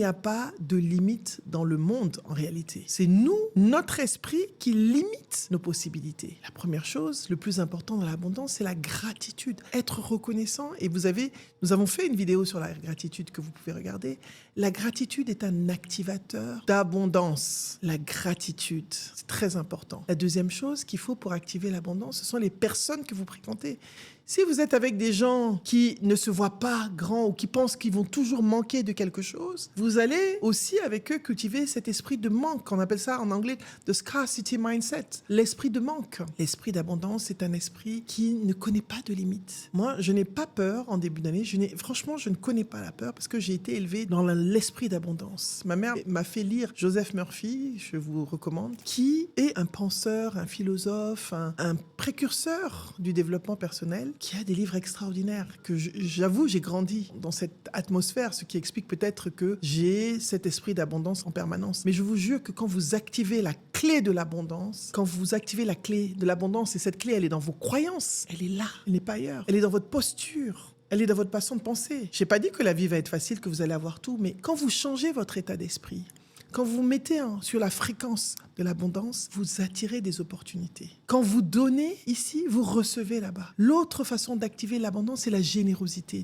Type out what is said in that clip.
a pas de limite dans le monde en réalité. C'est nous, notre esprit, qui limite nos possibilités. La première chose, le plus important dans l'abondance, c'est la gratitude. Être reconnaissant. Et nous avons fait une vidéo sur la gratitude que vous pouvez regarder. La gratitude est un activateur d'abondance. La gratitude, c'est très important. La deuxième chose qu'il faut pour activer l'abondance, ce sont les personnes que vous fréquentez. Si vous êtes avec des gens qui ne se voient pas grands ou qui pensent qu'ils vont toujours manquer de quelque chose, vous allez aussi avec eux cultiver cet esprit de manque. On appelle ça en anglais the scarcity mindset, l'esprit de manque. L'esprit d'abondance, c'est un esprit qui ne connaît pas de limites. Moi, je n'ai pas peur en début d'année. Franchement, je ne connais pas la peur parce que j'ai été élevé dans l'esprit d'abondance. Ma mère m'a fait lire Joseph Murphy, je vous recommande, qui est un penseur, un philosophe, un précurseur du développement personnel, qui a des livres extraordinaires, que j'avoue, j'ai grandi dans cette atmosphère, ce qui explique peut-être que j'ai cet esprit d'abondance en permanence. Mais je vous jure que quand vous activez la clé de l'abondance, et cette clé, elle est dans vos croyances, elle est là, elle n'est pas ailleurs, elle est dans votre posture. Elle est dans votre façon de penser. Je n'ai pas dit que la vie va être facile, que vous allez avoir tout, mais quand vous changez votre état d'esprit, quand vous mettez sur la fréquence de l'abondance, vous attirez des opportunités. Quand vous donnez ici, vous recevez là-bas. L'autre façon d'activer l'abondance, c'est la générosité.